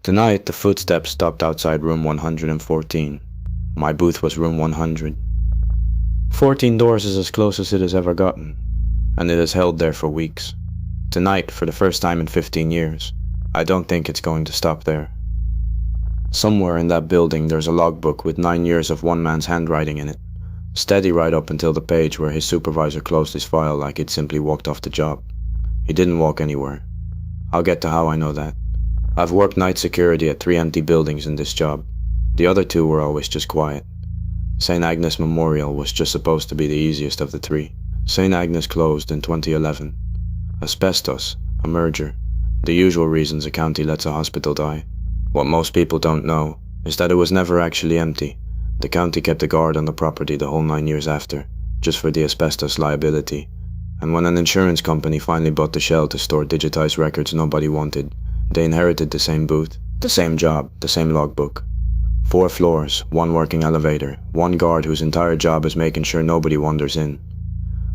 Tonight, the footsteps stopped outside room 114. My booth was room 100. 14 doors is as close as it has ever gotten, and it has held there for weeks. Tonight, for the first time in 15 years, I don't think it's going to stop there. Somewhere in that building there's a logbook with 9 years of one man's handwriting in it, steady right up until the page where his supervisor closed his file like he'd simply walked off the job. He didn't walk anywhere. I'll get to how I know that. I've worked night security at 3 empty buildings in this job. The other 2 were always just quiet. St. Agnes Memorial was just supposed to be the easiest of the 3. St. Agnes closed in 2011. Asbestos, a merger, the usual reasons a county lets a hospital die. What most people don't know is that it was never actually empty. The county kept a guard on the property the whole 9 years after, just for the asbestos liability. And when an insurance company finally bought the shell to store digitized records nobody wanted, they inherited the same booth, the same job, the same logbook. 4 floors, 1 working elevator, 1 guard whose entire job is making sure nobody wanders in.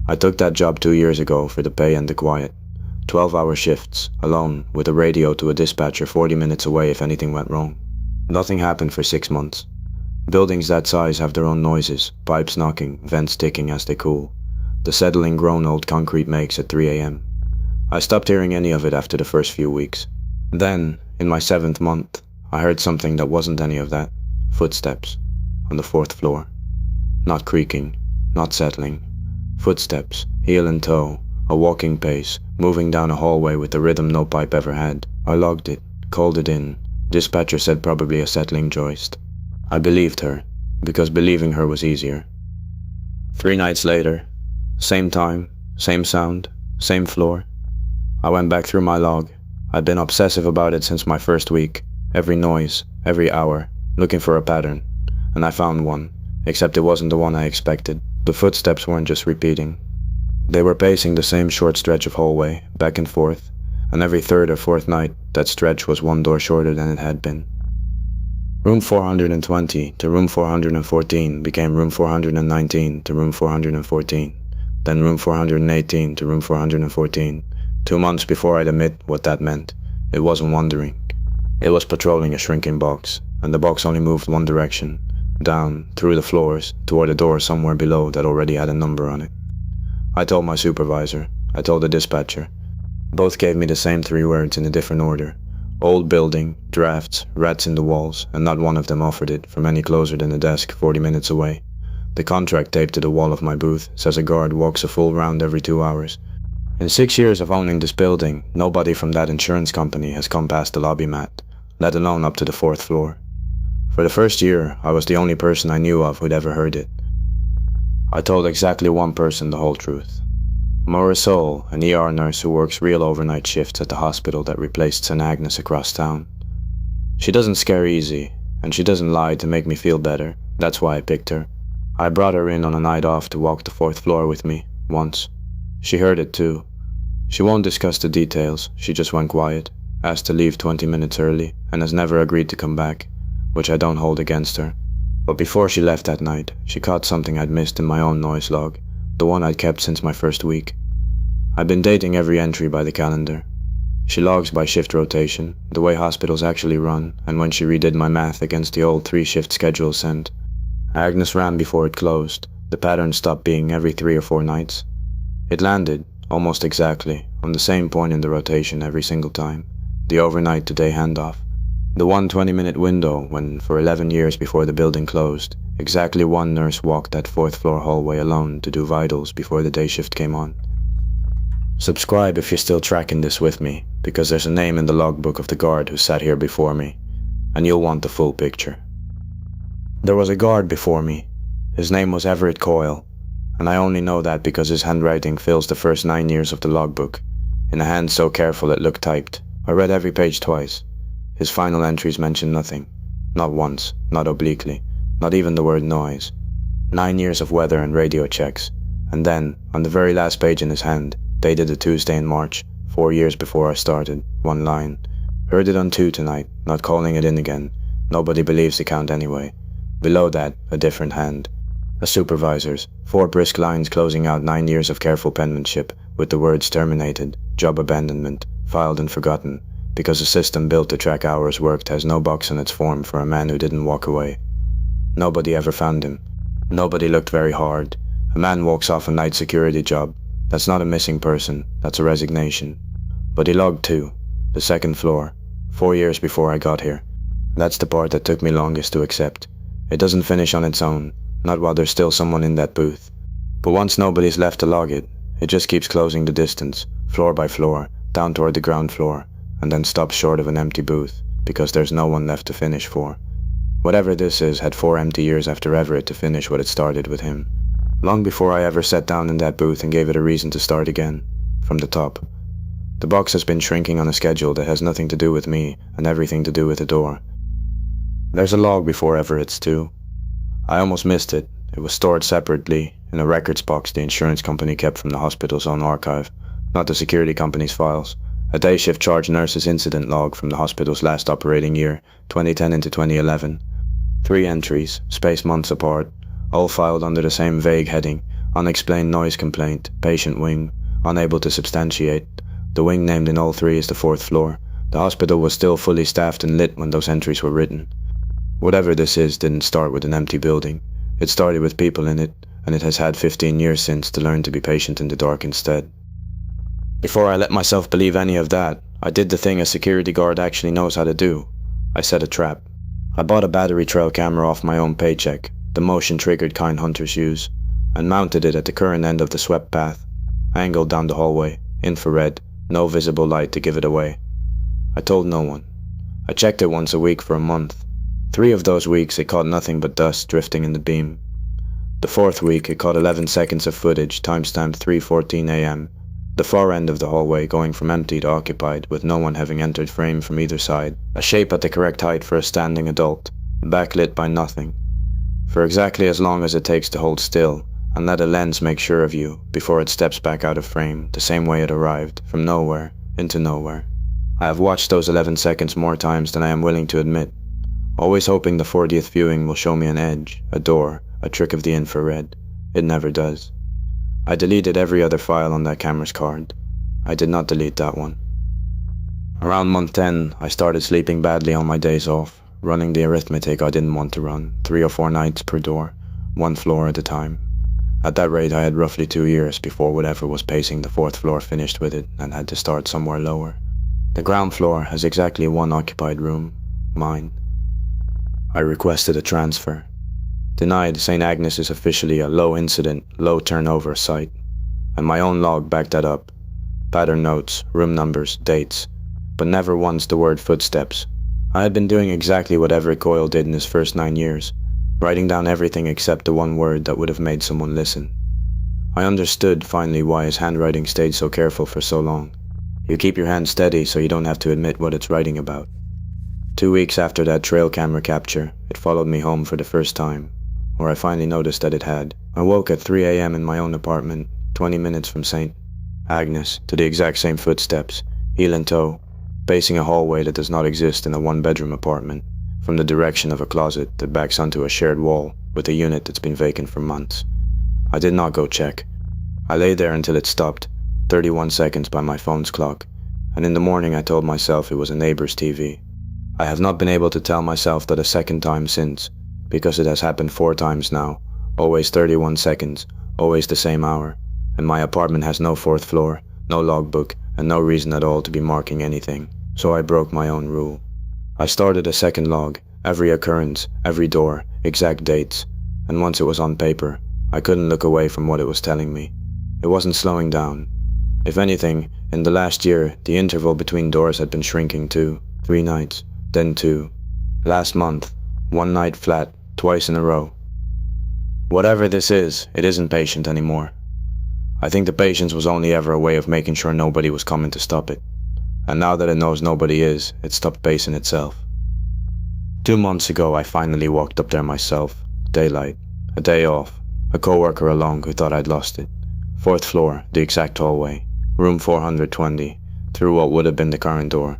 I took that job 2 years ago for the pay and the quiet. 12-hour shifts, alone, with a radio to a dispatcher 40 minutes away if anything went wrong. Nothing happened for 6 months. Buildings that size have their own noises, pipes knocking, vents ticking as they cool. The settling groan old concrete makes at 3 a.m. I stopped hearing any of it after the first few weeks. Then, in my 7th month, I heard something that wasn't any of that. Footsteps, on the 4th floor. Not creaking, not settling. Footsteps, heel and toe, a walking pace, moving down a hallway with the rhythm no pipe ever had. I logged it, called it in. Dispatcher said probably a settling joist. I believed her, because believing her was easier. 3 nights later, same time, same sound, same floor. I went back through my log. I'd been obsessive about it since my first week. Every noise, every hour, looking for a pattern. And I found one, except it wasn't the one I expected. The footsteps weren't just repeating. They were pacing the same short stretch of hallway, back and forth, and every 3rd or 4th night, that stretch was 1 door shorter than it had been. Room 420 to room 414 became room 419 to room 414, then room 418 to room 414. 2 months before I'd admit what that meant, it wasn't wandering. It was patrolling a shrinking box, and the box only moved one direction, down, through the floors, toward a door somewhere below that already had a number on it. I told my supervisor, I told the dispatcher. Both gave me the same 3 words in a different order. Old building, drafts, rats in the walls, and not one of them offered it from any closer than a desk 40 minutes away. The contract taped to the wall of my booth says a guard walks a full round every 2 hours. In 6 years of owning this building, nobody from that insurance company has come past the lobby mat, let alone up to the 4th floor. For the first year, I was the only person I knew of who'd ever heard it. I told exactly one person the whole truth. Marisol, an ER nurse who works real overnight shifts at the hospital that replaced St. Agnes across town. She doesn't scare easy, and she doesn't lie to make me feel better. That's why I picked her. I brought her in on a night off to walk the 4th floor with me, once. She heard it too. She won't discuss the details, she just went quiet, asked to leave 20 minutes early, and has never agreed to come back, which I don't hold against her. But before she left that night, she caught something I'd missed in my own noise log, the one I'd kept since my first week. I'd been dating every entry by the calendar. She logs by shift rotation, the way hospitals actually run, and when she redid my math against the old 3-shift schedule sent. Agnes ran before it closed. The pattern stopped being every 3 or 4 nights. It landed, almost exactly, on the same point in the rotation every single time. The overnight to day handoff. The 1 20-minute window when, for 11 years before the building closed, exactly 1 nurse walked that 4th floor hallway alone to do vitals before the day shift came on. Subscribe if you're still tracking this with me, because there's a name in the logbook of the guard who sat here before me, and you'll want the full picture. There was a guard before me. His name was Everett Coyle, and I only know that because his handwriting fills the first 9 years of the logbook, in a hand so careful it looked typed. I read every page twice. His final entries mentioned nothing. Not once, not obliquely, not even the word noise. 9 years of weather and radio checks, and then, on the very last page in his hand, dated a Tuesday in March, 4 years before I started, 1 line. Heard it on 2 tonight, not calling it in again. Nobody believes the count anyway. Below that, a different hand. A supervisor's, 4 brisk lines closing out 9 years of careful penmanship, with the words terminated, job abandonment, filed and forgotten, because the system built to track hours worked has no box on its form for a man who didn't walk away. Nobody ever found him. Nobody looked very hard. A man walks off a night security job. That's not a missing person, that's a resignation. But he logged too, the second floor, 4 years before I got here. That's the part that took me longest to accept. It doesn't finish on its own, not while there's still someone in that booth. But once nobody's left to log it, it just keeps closing the distance, floor by floor, down toward the ground floor, and then stops short of an empty booth, because there's no one left to finish for. Whatever this is had 4 empty years after Everett to finish what it started with him. Long before I ever sat down in that booth and gave it a reason to start again, from the top. The box has been shrinking on a schedule that has nothing to do with me and everything to do with the door. There's a log before Everett's too. I almost missed it. It was stored separately in a records box the insurance company kept from the hospital's own archive, not the security company's files. A day shift charge nurse's incident log from the hospital's last operating year, 2010 into 2011. 3 entries, spaced months apart, all filed under the same vague heading: unexplained noise complaint, patient wing, unable to substantiate. The wing named in all 3 is the 4th floor. The hospital was still fully staffed and lit when those entries were written. Whatever this is didn't start with an empty building. It started with people in it, and it has had 15 years since to learn to be patient in the dark instead. Before I let myself believe any of that, I did the thing a security guard actually knows how to do. I set a trap. I bought a battery trail camera off my own paycheck, the motion-triggered kind hunters use, and mounted it at the current end of the swept path, angled down the hallway, infrared, no visible light to give it away. I told no one. I checked it once a week for a month. 3 of those weeks it caught nothing but dust drifting in the beam. The 4th week it caught 11 seconds of footage, timestamped 3:14 AM, the far end of the hallway going from empty to occupied, with no one having entered frame from either side, a shape at the correct height for a standing adult, backlit by nothing, for exactly as long as it takes to hold still, and let a lens make sure of you before it steps back out of frame, the same way it arrived, from nowhere into nowhere. I have watched those 11 seconds more times than I am willing to admit, always hoping the 40th viewing will show me an edge, a door, a trick of the infrared. It never does. I deleted every other file on that camera's card. I did not delete that one. Around month 10, I started sleeping badly on my days off, running the arithmetic I didn't want to run, 3 or 4 nights per door, 1 floor at a time. At that rate I had roughly 2 years before whatever was pacing the 4th floor finished with it and had to start somewhere lower. The ground floor has exactly 1 occupied room, mine. I requested a transfer. Denied. St. Agnes is officially a low-incident, low-turnover site, and my own log backed that up. Pattern notes, room numbers, dates, but never once the word footsteps. I had been doing exactly what Everett Coyle did in his first 9 years, writing down everything except the one word that would have made someone listen. I understood, finally, why his handwriting stayed so careful for so long. You keep your hand steady so you don't have to admit what it's writing about. 2 weeks after that trail camera capture, it followed me home for the first time, or I finally noticed that it had. I woke at 3 AM in my own apartment, 20 minutes from St. Agnes, to the exact same footsteps, heel in toe, pacing a hallway that does not exist in a 1-bedroom apartment, from the direction of a closet that backs onto a shared wall with a unit that's been vacant for months. I did not go check. I lay there until it stopped, 31 seconds by my phone's clock, and in the morning I told myself it was a neighbor's TV. I have not been able to tell myself that a second time since, because it has happened 4 times now, always 31 seconds, always the same hour, and my apartment has no 4th floor, no logbook, and no reason at all to be marking anything, so I broke my own rule. I started a second log, every occurrence, every door, exact dates, and once it was on paper, I couldn't look away from what it was telling me. It wasn't slowing down. If anything, in the last year, the interval between doors had been shrinking too. 3 nights, then 2. Last month, 1 night flat, twice in a row. Whatever this is, it isn't patient anymore. I think the patience was only ever a way of making sure nobody was coming to stop it. And now that it knows nobody is, it stopped pacing itself. 2 months ago, I finally walked up there myself. Daylight. A day off. A co-worker along who thought I'd lost it. 4th floor, the exact hallway. Room 420, through what would have been the current door.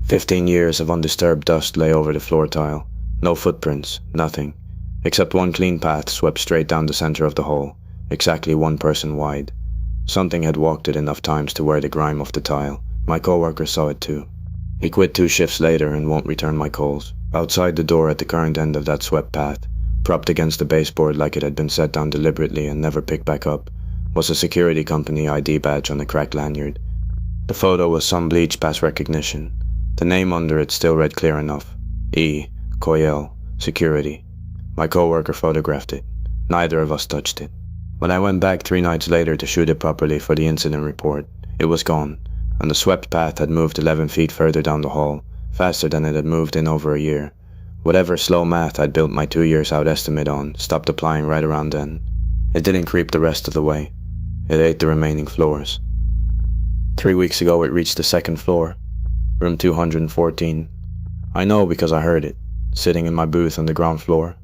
15 years of undisturbed dust lay over the floor tile. No footprints, nothing, except 1 clean path swept straight down the center of the hall, exactly 1 person wide. Something had walked it enough times to wear the grime off the tile. My co-worker saw it too. He quit 2 shifts later and won't return my calls. Outside the door at the current end of that swept path, propped against the baseboard like it had been set down deliberately and never picked back up, was a security company ID badge on a cracked lanyard. The photo was some bleached past recognition. The name under it still read clear enough. E. Coyle, Security. My coworker photographed it. Neither of us touched it. When I went back 3 nights later to shoot it properly for the incident report, it was gone, and the swept path had moved 11 feet further down the hall, faster than it had moved in over a year. Whatever slow math I'd built my 2 years out estimate on stopped applying right around then. It didn't creep the rest of the way. It ate the remaining floors. 3 weeks ago it reached the 2nd floor, room 214. I know because I heard it, sitting in my booth on the ground floor.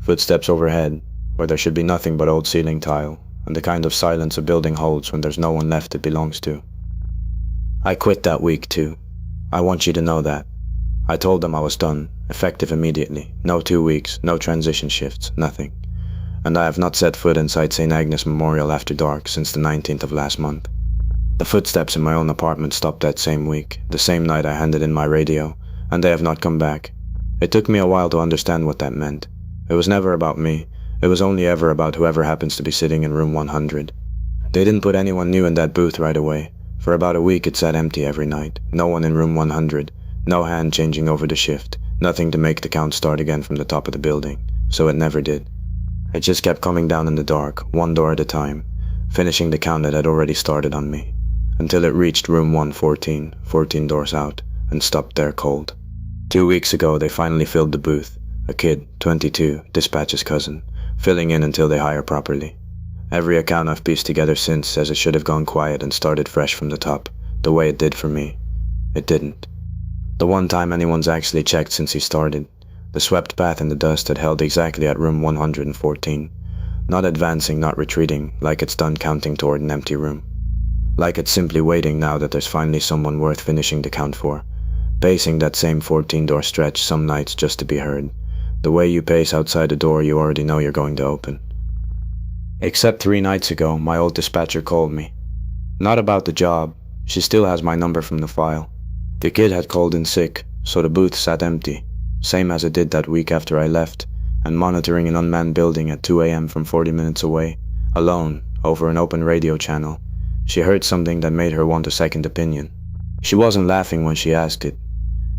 Footsteps overhead, where there should be nothing but old ceiling tile, and the kind of silence a building holds when there's no one left it belongs to. I quit that week too. I want you to know that. I told them I was done, effective immediately. No 2 weeks, no transition shifts, nothing. And I have not set foot inside St. Agnes Memorial after dark since the 19th of last month. The footsteps in my own apartment stopped that same week, the same night I handed in my radio, and they have not come back. It took me a while to understand what that meant. It was never about me. It was only ever about whoever happens to be sitting in room 100. They didn't put anyone new in that booth right away. For about a week it sat empty every night. No one in room 100. No hand changing over the shift. Nothing to make the count start again from the top of the building. So it never did. It just kept coming down in the dark, 1 door at a time, finishing the count that had already started on me, until it reached room 114, 14 doors out, and stopped there cold. 2 weeks ago they finally filled the booth. A kid, 22, dispatch's cousin, filling in until they hire properly. Every account I've pieced together since says it should have gone quiet and started fresh from the top, the way it did for me. It didn't. The one time anyone's actually checked since he started, the swept path in the dust had held exactly at room 114, not advancing, not retreating, like it's done counting toward an empty room. Like it's simply waiting now that there's finally someone worth finishing the count for, pacing that same 14-door stretch some nights just to be heard, the way you pace outside a door you already know you're going to open. Except 3 nights ago, my old dispatcher called me. Not about the job. She still has my number from the file. The kid had called in sick, so the booth sat empty, same as it did that week after I left, and monitoring an unmanned building at 2 a.m. from 40 minutes away, alone, over an open radio channel. She heard something that made her want a second opinion. She wasn't laughing when she asked it.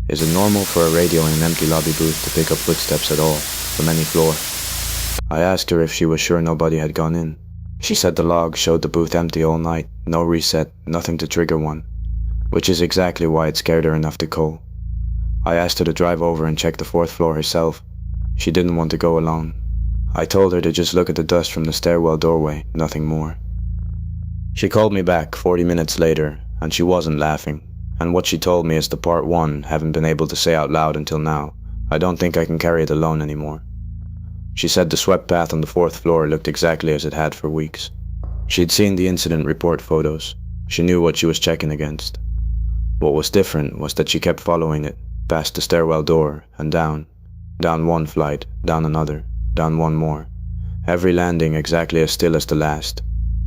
Is it normal for a radio in an empty lobby booth to pick up footsteps at all, from any floor? I asked her if she was sure nobody had gone in. She said the log showed the booth empty all night, no reset, nothing to trigger one, which is exactly why it scared her enough to call. I asked her to drive over and check the 4th floor herself. She didn't want to go alone. I told her to just look at the dust from the stairwell doorway, nothing more. She called me back 40 minutes later, and she wasn't laughing, and what she told me is the part 1 haven't been able to say out loud until now. I don't think I can carry it alone anymore. She said the swept path on the 4th floor looked exactly as it had for weeks. She'd seen the incident report photos. She knew what she was checking against. What was different was that she kept following it, past the stairwell door, and down. Down 1 flight, down another, down 1 more. Every landing exactly as still as the last.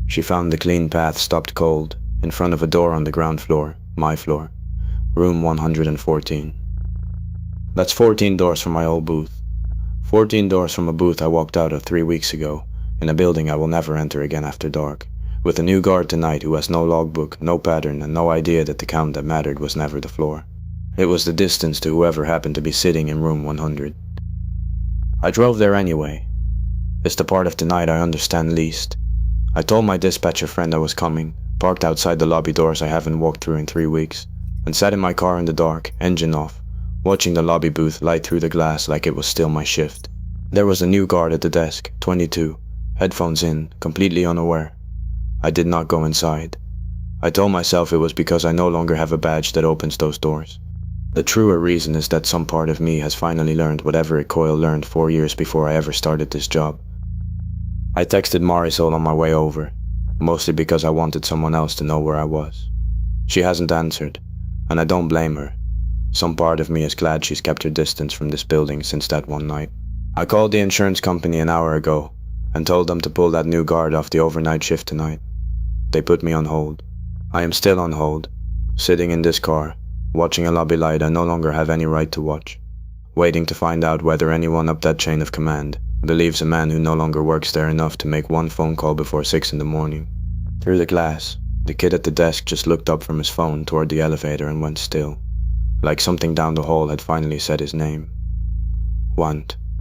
She found the clean path stopped cold, in front of a door on the ground floor, my floor. Room 114. That's 14 doors from my old booth. 14 doors from a booth I walked out of 3 weeks ago, in a building I will never enter again after dark, with a new guard tonight who has no logbook, no pattern, and no idea that the count that mattered was never the floor. It was the distance to whoever happened to be sitting in room 100. I drove there anyway. It's the part of the night I understand least. I told my dispatcher friend I was coming, parked outside the lobby doors I haven't walked through in 3 weeks, and sat in my car in the dark, engine off, watching the lobby booth light through the glass like it was still my shift. There was a new guard at the desk, 22, headphones in, completely unaware. I did not go inside. I told myself it was because I no longer have a badge that opens those doors. The truer reason is that some part of me has finally learned whatever it Coyle learned 4 years before I ever started this job. I texted Marisol on my way over, mostly because I wanted someone else to know where I was. She hasn't answered, and I don't blame her. Some part of me is glad she's kept her distance from this building since that one night. I called the insurance company an hour ago and told them to pull that new guard off the overnight shift tonight. They put me on hold. I am still on hold, sitting in this car, Watching a lobby light I no longer have any right to watch. Waiting to find out whether anyone up that chain of command believes a man who no longer works there enough to make one phone call before 6 in the morning. Through the glass, the kid at the desk just looked up from his phone toward the elevator and went still, like something down the hall had finally said his name. Want.